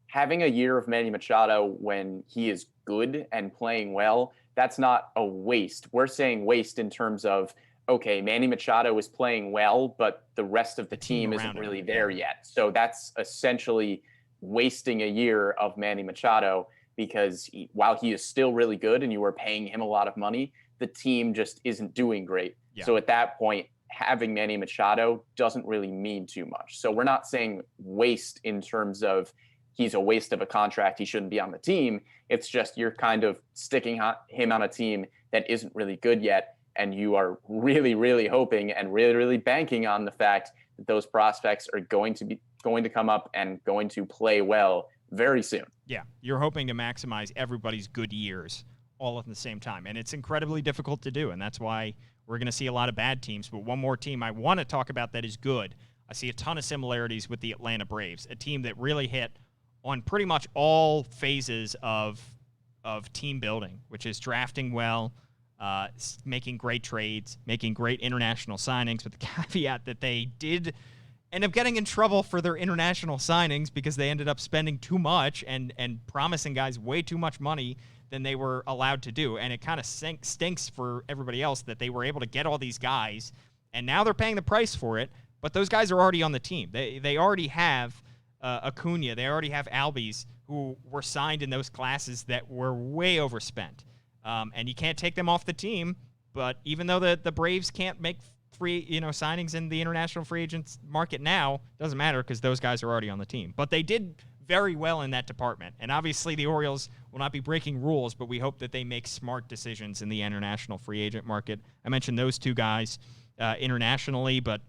having a year of Manny Machado when he is good and playing well, that's not a waste. We're saying waste in terms of, okay, Manny Machado is playing well, but the rest of the team isn't really there yet. So that's essentially wasting a year of Manny Machado, because while he is still really good and you are paying him a lot of money, the team just isn't doing great. Yeah. So at that point, having Manny Machado doesn't really mean too much. So we're not saying waste in terms of he's a waste of a contract, he shouldn't be on the team. It's just you're kind of sticking him on a team that isn't really good yet, and you are really, really hoping and really, really banking on the fact that those prospects are going to come up and going to play well very soon.
Yeah, you're hoping to maximize everybody's good years all at the same time, and it's incredibly difficult to do, and that's why we're going to see a lot of bad teams. But one more team I want to talk about that is good. I see a ton of similarities with the Atlanta Braves, a team that really hit on pretty much all phases of team building, which is drafting well, making great trades, making great international signings, with the caveat that they did end up getting in trouble for their international signings because they ended up spending too much and promising guys way too much money than they were allowed to do. And it kind of stinks for everybody else that they were able to get all these guys, and now they're paying the price for it, but those guys are already on the team. They already have Acuna. They already have Albies, who were signed in those classes that were way overspent. And you can't take them off the team, but even though the Braves can't make free signings in the international free agents market now, doesn't matter because those guys are already on the team. But they did very well in that department. And obviously the Orioles will not be breaking rules, but we hope that they make smart decisions in the international free agent market. I mentioned those two guys internationally, but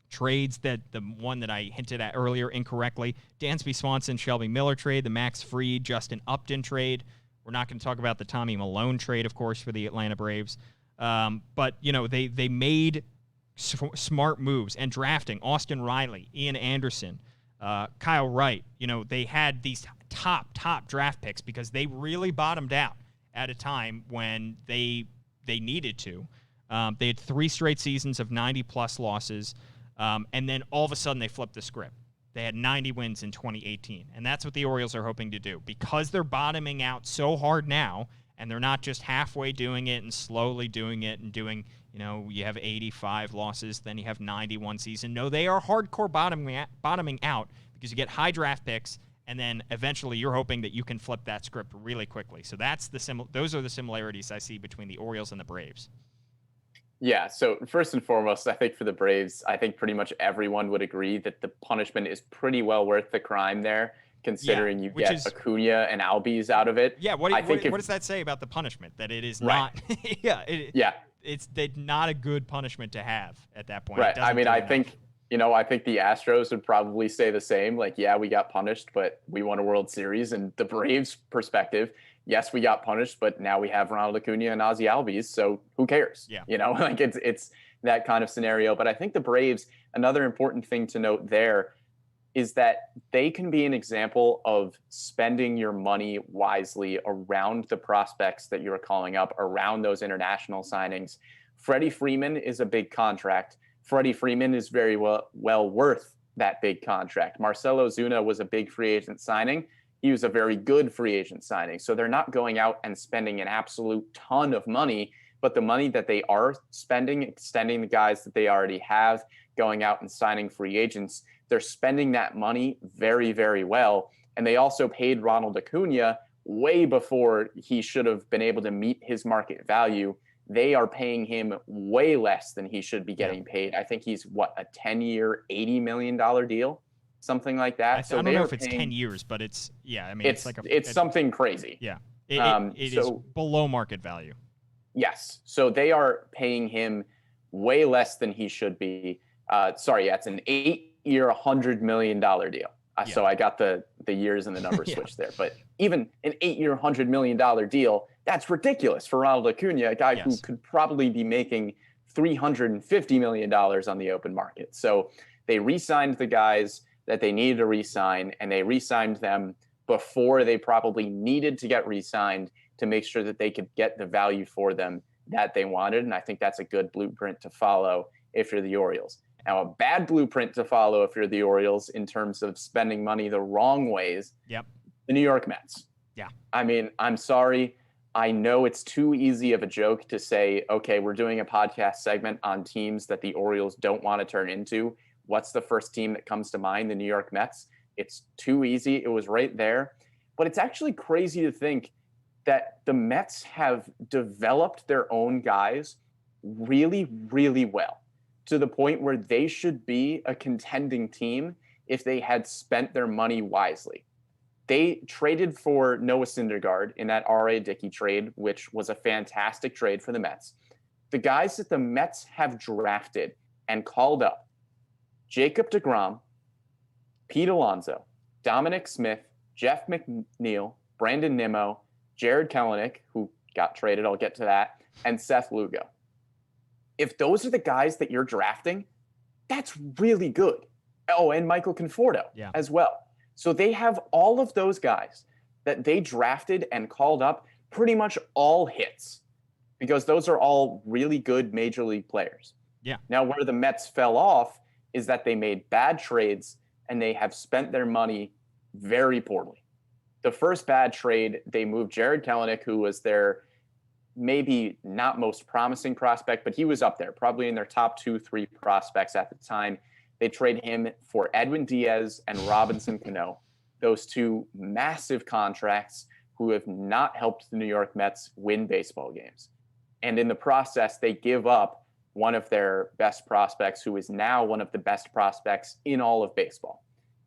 trades, that the one that I hinted at earlier incorrectly, Dansby Swanson, Shelby Miller trade, the Max Fried, Justin Upton trade. We're not going to talk about the Tommy Malone trade, of course, for the Atlanta Braves. But, they made smart moves and drafting Austin Riley, Ian Anderson, Kyle Wright. They had these top draft picks because they really bottomed out at a time when they needed to. They had 3 straight seasons of 90-plus losses, and then all of a sudden they flipped the script. They had 90 wins in 2018, and that's what the Orioles are hoping to do. Because they're bottoming out so hard now, and they're not just halfway doing it and slowly doing it and doing, you have 85 losses, then you have 91 season. No, they are hardcore bottoming out because you get high draft picks, and then eventually you're hoping that you can flip that script really quickly. So those are the similarities I see between the Orioles and the Braves.
Yeah, so first and foremost, I think for the Braves, I think pretty much everyone would agree that the punishment is pretty well worth the crime there, considering you get Acuna and Albies out of it.
Yeah, what does that say about the punishment? That it is not it's not a good punishment to have at that point.
Right. I mean, I think I think the Astros would probably say the same. Like, yeah, we got punished, but we won a World Series. And the Braves perspective, yes, we got punished, but now we have Ronald Acuna and Ozzie Albies. So who cares?
Yeah.
Like it's that kind of scenario. But I think the Braves, another important thing to note there is that they can be an example of spending your money wisely around the prospects that you're calling up, around those international signings. Freddie Freeman is a big contract. Freddie Freeman is very well worth that big contract. Marcell Ozuna was a big free agent signing. He was a very good free agent signing. So they're not going out and spending an absolute ton of money, but the money that they are spending, extending the guys that they already have, going out and signing free agents, they're spending that money very, very well. And they also paid Ronald Acuna way before he should have been able to meet his market value. They are paying him way less than he should be getting paid. I think he's a 10-year, $80 million deal, something like that.
I don't know if it's 10 years, but it's
it's something crazy.
Yeah, it is below market value.
Yes, so they are paying him way less than he should be. It's an 8-year, $100 million deal. So I got the years and the numbers switched there. But even an 8-year, $100 million deal, that's ridiculous for Ronald Acuna, a guy who could probably be making $350 million on the open market. So they re-signed the guys that they needed to re-sign, and they re-signed them before they probably needed to get re-signed to make sure that they could get the value for them that they wanted. And I think that's a good blueprint to follow if you're the Orioles. Now, a bad blueprint to follow if you're the Orioles in terms of spending money the wrong ways, the New York Mets.
Yeah.
I mean, I'm sorry. I know it's too easy of a joke to say, okay, we're doing a podcast segment on teams that the Orioles don't want to turn into. What's the first team that comes to mind? The New York Mets. It's too easy. It was right there. But it's actually crazy to think that the Mets have developed their own guys really, really well, to the point where they should be a contending team if they had spent their money wisely. They traded for Noah Syndergaard in that R.A. Dickey trade, which was a fantastic trade for the Mets. The guys that the Mets have drafted and called up: Jacob Degrom, Pete Alonso, Dominic Smith, Jeff McNeil, Brandon Nimmo, Jared Kelenic, who got traded, I'll get to that, and Seth Lugo. If those are the guys that you're drafting, that's really good. Oh, and Michael Conforto as well. So they have all of those guys that they drafted and called up, pretty much all hits, because those are all really good major league players.
Yeah.
Now, where the Mets fell off is that they made bad trades and they have spent their money very poorly. The first bad trade, they moved Jared Kelenic, who was their maybe not most promising prospect, but he was up there, probably in their top 2-3 prospects at the time. They trade him for Edwin Diaz and Robinson Cano, those two massive contracts who have not helped the New York Mets win baseball games. And in the process, they give up one of their best prospects, who is now one of the best prospects in all of baseball.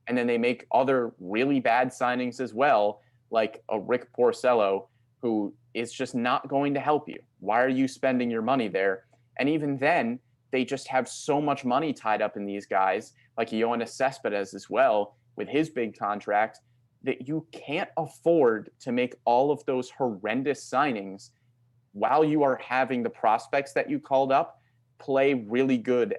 And then they make other really bad signings as well, like a Rick Porcello, who is just not going to help you. Why are you spending your money there? And even then, they just have so much money tied up in these guys, like Yoenis Cespedes as well, with his big contract, that you can't afford to make all of those horrendous signings while you are having the prospects that you called up play really good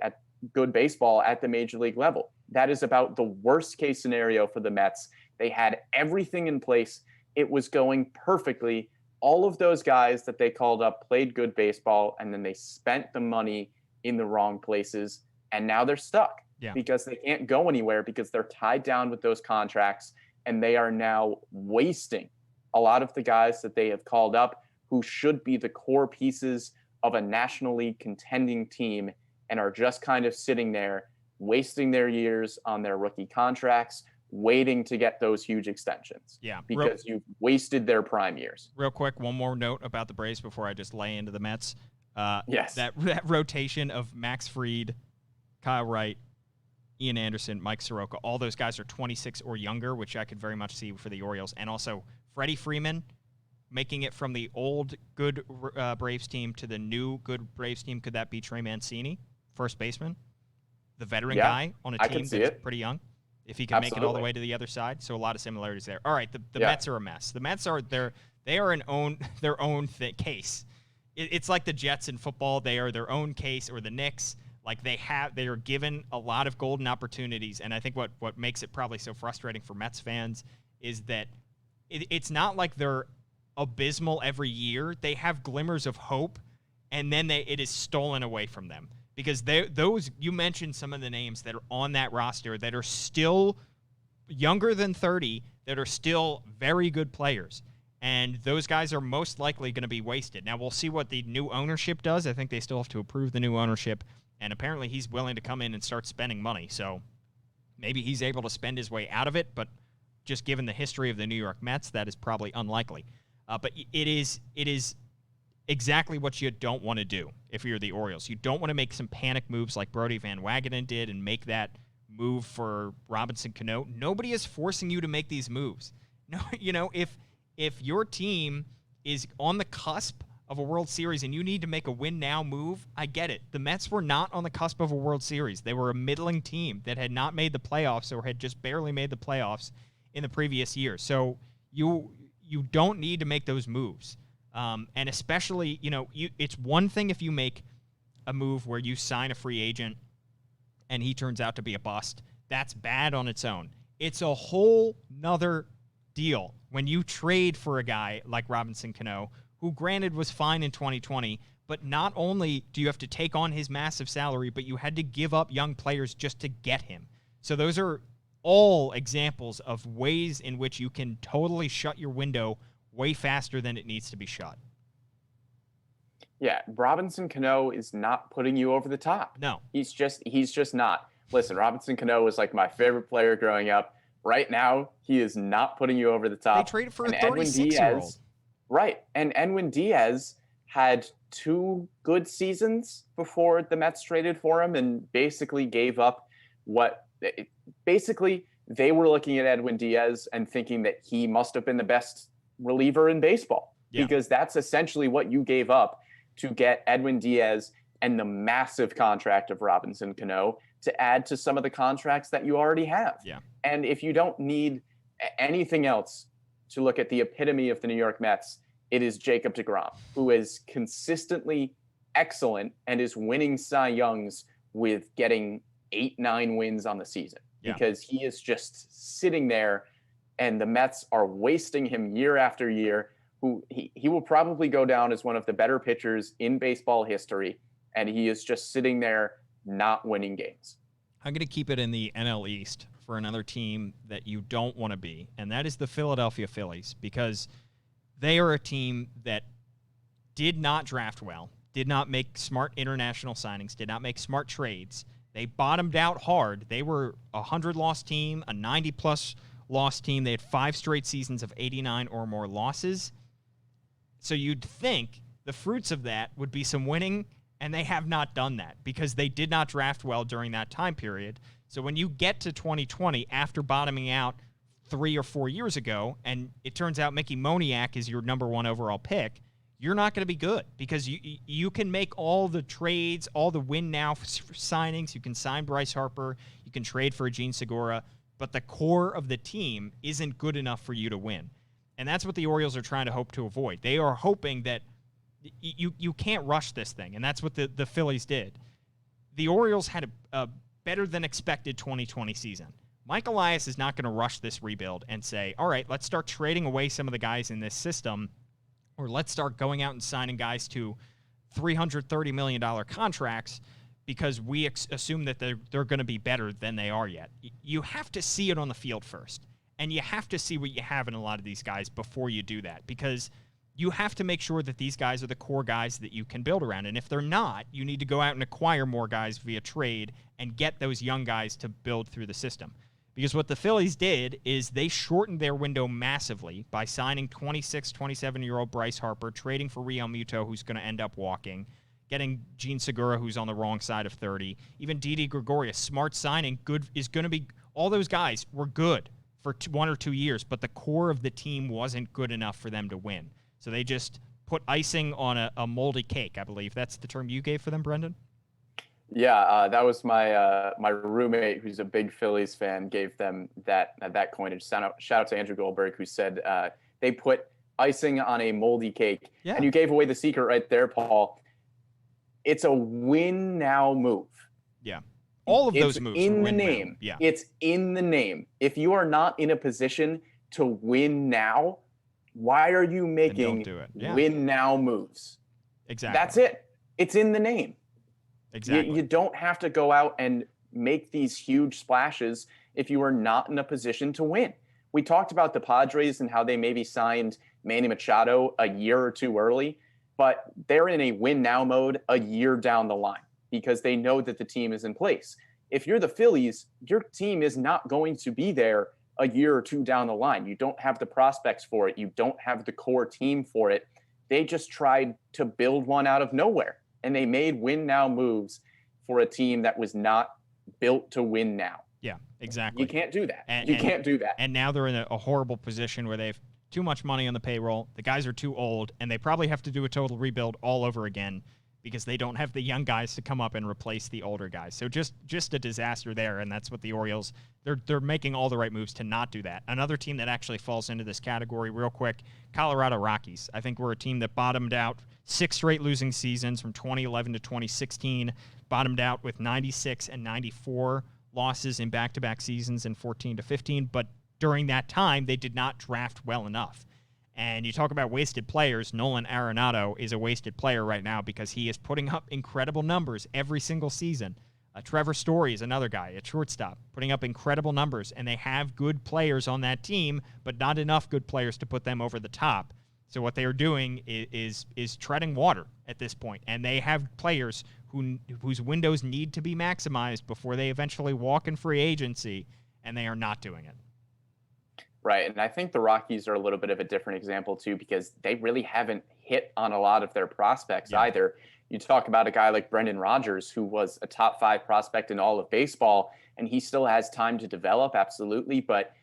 baseball at the major league level. That is about the worst case scenario for the Mets. They had everything in place. It was going perfectly. All of those guys that they called up played good baseball, and then they spent the money in the wrong places, and now they're stuck because they can't go anywhere because they're tied down with those contracts, and they are now wasting a lot of the guys that they have called up who should be the core pieces of a National League contending team, and are just kind of sitting there wasting their years on their rookie contracts, waiting to get those huge extensions.
Yeah.
Because you've wasted their prime years.
Real quick, one more note about the Braves before I just lay into the Mets.
Yes.
That rotation of Max Fried, Kyle Wright, Ian Anderson, Mike Soroka, all those guys are 26 or younger, which I could very much see for the Orioles. And also Freddie Freeman making it from the old good Braves team to the new good Braves team. Could that be Trey Mancini, first baseman? the veteran
Yeah,
guy on a
I
team
can see
that's
it.
pretty young. If he can make it all the
Absolutely.
way to the other side, so a lot of similarities there. All right, the
Yeah.
Mets are a mess. The Mets are they are their own case. It's like the Jets in football; they are their own case, or the Knicks. Like they are given a lot of golden opportunities, and I think what makes it probably so frustrating for Mets fans is that it's not like they're abysmal every year. They have glimmers of hope, and then it is stolen away from them. Because you mentioned some of the names that are on that roster that are still younger than 30, that are still very good players. And those guys are most likely going to be wasted. Now, we'll see what the new ownership does. I think they still have to approve the new ownership. And apparently he's willing to come in and start spending money. So maybe he's able to spend his way out of it. But just given the history of the New York Mets, that is probably unlikely. But it is exactly what you don't want to do if you're the Orioles. You don't want to make some panic moves like Brodie Van Wagenen did and make that move for Robinson Cano. Nobody is forcing you to make these moves. No, if your team is on the cusp of a World Series and you need to make a win now move, I get it. The Mets were not on the cusp of a World Series. They were a middling team that had not made the playoffs or had just barely made the playoffs in the previous year. So you don't need to make those moves. And especially, it's one thing if you make a move where you sign a free agent and he turns out to be a bust. That's bad on its own. It's a whole nother deal when you trade for a guy like Robinson Cano, who granted was fine in 2020, but not only do you have to take on his massive salary, but you had to give up young players just to get him. So those are all examples of ways in which you can totally shut your window way faster than it needs to be shut.
Yeah, Robinson Cano is not putting you over the top.
No.
He's just not. Listen, Robinson Cano was like my favorite player growing up. Right now, he is not putting you over the top.
They traded for
and
a 36-year-old.
Right. And Edwin Diaz had 2 good seasons before the Mets traded for him and basically gave up they were looking at Edwin Diaz and thinking that he must have been the best reliever in baseball, because that's essentially what you gave up to get Edwin Diaz and the massive contract of Robinson Cano to add to some of the contracts that you already have.
Yeah.
And if you don't need anything else to look at the epitome of the New York Mets, it is Jacob Degrom, who is consistently excellent and is winning Cy Youngs with getting 8-9 wins on the season, because he is just sitting there and the Mets are wasting him year after year. Who he will probably go down as one of the better pitchers in baseball history, and he is just sitting there not winning games.
I'm going to keep it in the NL East for another team that you don't want to be, and that is the Philadelphia Phillies, because they are a team that did not draft well, did not make smart international signings, did not make smart trades. They bottomed out hard. They were a 100-loss team, a 90-plus loss team. They had 5 straight seasons of 89 or more losses. So you'd think the fruits of that would be some winning, and they have not done that because they did not draft well during that time period. So when you get to 2020 after bottoming out 3 or 4 years ago, and it turns out Mickey Moniak is your number 1 overall pick, you're not going to be good because you can make all the trades, all the win now signings. You can sign Bryce Harper. You can trade for Gene Segura, but the core of the team isn't good enough for you to win. And that's what the Orioles are trying to hope to avoid. They are hoping that you can't rush this thing, and that's what the Phillies did. The Orioles had a better than expected 2020 season. Mike Elias is not going to rush this rebuild and say, all right, let's start trading away some of the guys in this system, or let's start going out and signing guys to $330 million contracts because we assume that they're going to be better than they are yet. You have to see it on the field first. And you have to see what you have in a lot of these guys before you do that, because you have to make sure that these guys are the core guys that you can build around. And if they're not, you need to go out and acquire more guys via trade and get those young guys to build through the system. Because what the Phillies did is they shortened their window massively by signing 26, 27-year-old Bryce Harper, trading for Real Muto, who's going to end up walking, getting Gene Segura, who's on the wrong side of 30. Even Didi Gregorius, smart signing, good is going to be – all those guys were good for 1 or 2 years, but the core of the team wasn't good enough for them to win. So they just put icing on a moldy cake, I believe. That's the term you gave for them, Brendan?
That was my roommate, who's a big Phillies fan, gave them that coinage. Shout out to Andrew Goldberg, who said they put icing on a moldy cake.
Yeah.
And you gave away the secret right there, Paul. It's a win now move.
Yeah. All of those moves
in
are
the name.
Now. Yeah.
It's in the name. If you are not in a position to win now, why are you making win now moves?
Exactly.
That's it. It's in the name.
Exactly.
You don't have to go out and make these huge splashes if you are not in a position to win. We talked about the Padres and how they maybe signed Manny Machado a year or two early, but they're in a win now mode a year down the line because they know that the team is in place. If you're the Phillies, your team is not going to be there a year or two down the line. You don't have the prospects for it. You don't have the core team for it. They just tried to build one out of nowhere, and they made win now moves for a team that was not built to win now.
Yeah, exactly.
You can't do that. You can't do that.
And now they're in a horrible position where they've too much money on the payroll. The guys are too old, and they probably have to do a total rebuild all over again because they don't have the young guys to come up and replace the older guys. So just a disaster there, and that's what the Orioles, they're making all the right moves to not do that. Another team that actually falls into this category real quick, Colorado Rockies. I think we're a team that bottomed out 6 straight losing seasons from 2011 to 2016, bottomed out with 96 and 94 losses in back-to-back seasons in 14 to 15, but during that time, they did not draft well enough. And you talk about wasted players, Nolan Arenado is a wasted player right now because he is putting up incredible numbers every single season. Trevor Story is another guy at shortstop, putting up incredible numbers, and they have good players on that team, but not enough good players to put them over the top. So what they are doing is treading water at this point, and they have players whose windows need to be maximized before they eventually walk in free agency, and they are not doing it.
Right. And I think the Rockies are a little bit of a different example, too, because they really haven't hit on a lot of their prospects either. You talk about a guy like Brendan Rodgers, who was a top 5 prospect in all of baseball, and he still has time to develop. Absolutely. But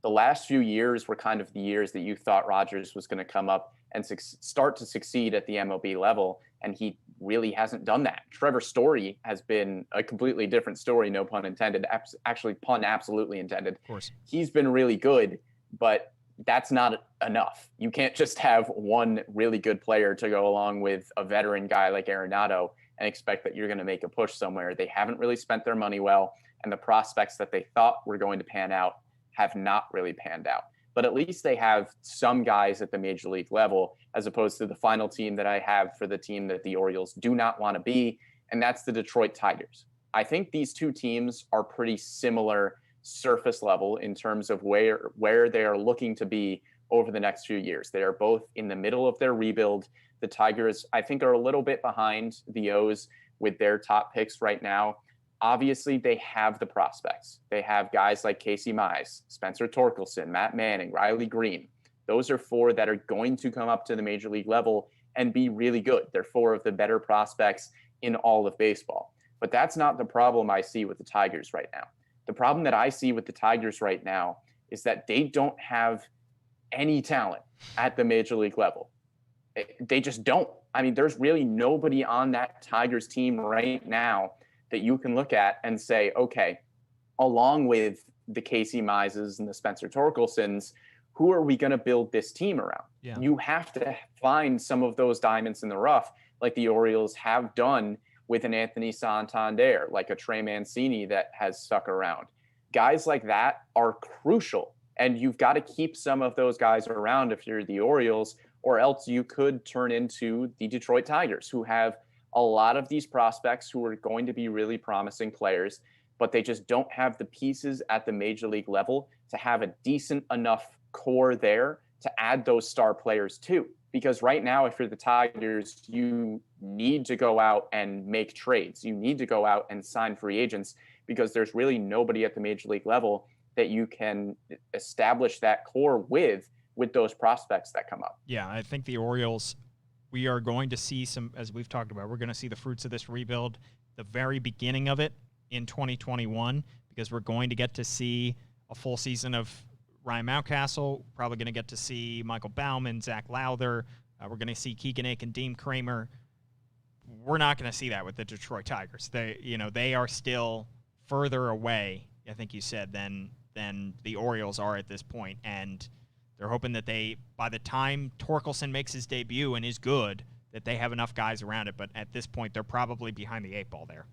the last few years were kind of the years that you thought Rodgers was going to come up and start to succeed at the MLB level. And he really hasn't done that. Trevor Story has been a completely different story. No pun intended. Actually, pun absolutely intended.
Of course.
He's been really good, but that's not enough. You can't just have one really good player to go along with a veteran guy like Arenado and expect that you're going to make a push somewhere. They haven't really spent their money well, and the prospects that they thought were going to pan out have not really panned out. But at least they have some guys at the major league level, as opposed to the final team that I have for the team that the Orioles do not want to be, and that's the Detroit Tigers. I think these two teams are pretty similar surface level in terms of where they are looking to be over the next few years. They are both in the middle of their rebuild. The Tigers, I think, are a little bit behind the O's with their top picks right now. Obviously, they have the prospects. They have guys like Casey Mize, Spencer Torkelson, Matt Manning, Riley Green. Those are 4 that are going to come up to the major league level and be really good. They're 4 of the better prospects in all of baseball. But that's not the problem I see with the Tigers right now. The problem that I see with the Tigers right now is that they don't have any talent at the major league level. They just don't. I mean, there's really nobody on that Tigers team right now that you can look at and say, okay, along with the Casey Mizes and the Spencer Torkelsons, who are we going to build this team around?
Yeah.
You have to find some of those diamonds in the rough, like the Orioles have done with an Anthony Santander, like a Trey Mancini that has stuck around. Guys like that are crucial, and you've got to keep some of those guys around if you're the Orioles, or else you could turn into the Detroit Tigers, who have a lot of these prospects who are going to be really promising players, but they just don't have the pieces at the major league level to have a decent enough core there to add those star players to. Because right now, if you're the Tigers, you need to go out and make trades. You need to go out and sign free agents because there's really nobody at the major league level that you can establish that core with those prospects that come up.
Yeah, I think the Orioles, we are going to see some, as we've talked about, we're going to see the fruits of this rebuild, the very beginning of it in 2021, because we're going to get to see a full season of Ryan Mountcastle, probably going to get to see Michael Baumann, Zach Lowther. We're going to see Keegan Aiken, Dean Kramer. we're not going to see that with the Detroit Tigers. They are still further away, I think you said, than the Orioles are at this point, and they're hoping that by the time Torkelson makes his debut and is good, that they have enough guys around it. But at this point, they're probably behind the 8 ball there.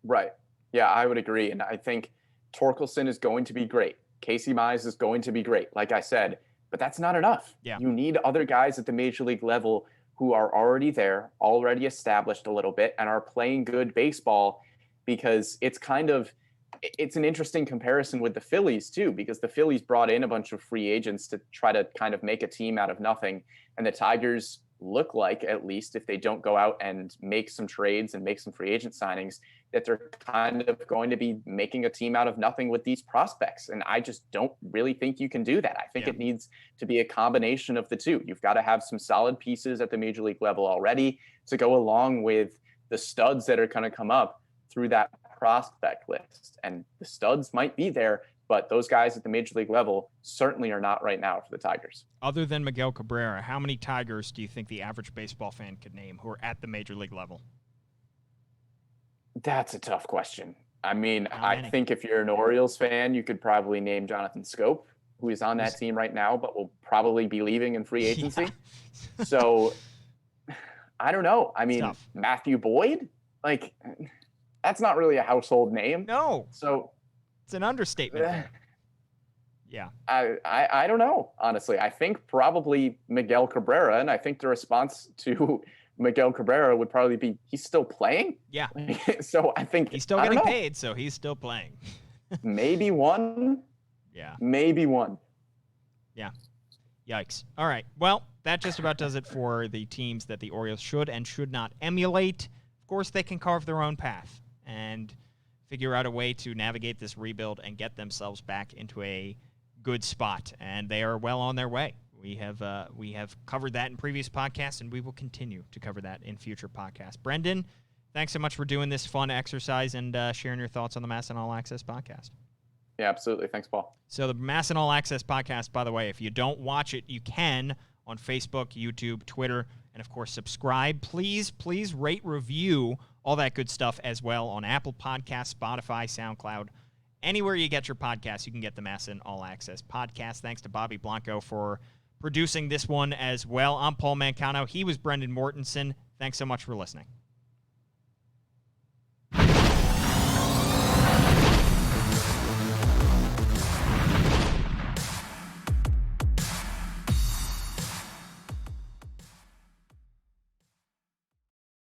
Right. Yeah, I would agree. And I think Torkelson is going to be great. Casey Mize is going to be great, like I said, but that's not enough.
Yeah.
You need other guys at the major league level who are already there, already established a little bit, and are playing good baseball, because it's an interesting comparison with the Phillies too, because the Phillies brought in a bunch of free agents to try to kind of make a team out of nothing. And the Tigers look like, at least if they don't go out and make some trades and make some free agent signings, that they're kind of going to be making a team out of nothing with these prospects. And I just don't really think you can do that. I think it needs to be a combination of the two. You've got to have some solid pieces at the major league level already to go along with the studs that are going to come up through that prospect list. And the studs might be there, but those guys at the major league level certainly are not right now for the Tigers.
Other than Miguel Cabrera, how many Tigers do you think the average baseball fan could name who are at the major league level?
That's a tough question. I mean, I think if you're an Orioles fan, you could probably name Jonathan Scope, who is on that team right now, but will probably be leaving in free agency. Yeah. So I don't know. I mean, Matthew Boyd, like, that's not really a household name.
No.
So
it's an understatement. Yeah.
I don't know, honestly. I think probably Miguel Cabrera, and I think the response to Miguel Cabrera would probably be, he's still playing?
Yeah.
So I think
he's still getting paid, so he's still playing.
Maybe one.
Yeah.
Maybe one.
Yeah. Yikes. All right. Well, that just about does it for the teams that the Orioles should and should not emulate. Of course, they can carve their own path and figure out a way to navigate this rebuild and get themselves back into a good spot. And they are well on their way. We have covered that in previous podcasts, and we will continue to cover that in future podcasts. Brendan, thanks so much for doing this fun exercise and sharing your thoughts on the MASN All Access Podcast.
Yeah, absolutely. Thanks, Paul.
So the MASN All Access Podcast, by the way, if you don't watch it, you can on Facebook, YouTube, Twitter, and, of course, subscribe. Please rate, review, all that good stuff as well on Apple Podcasts, Spotify, SoundCloud. Anywhere you get your podcasts, you can get the MASN All Access Podcast. Thanks to Bobby Blanco for producing this one as well. I'm Paul Mancano. He was Brendan Mortensen. Thanks so much for listening.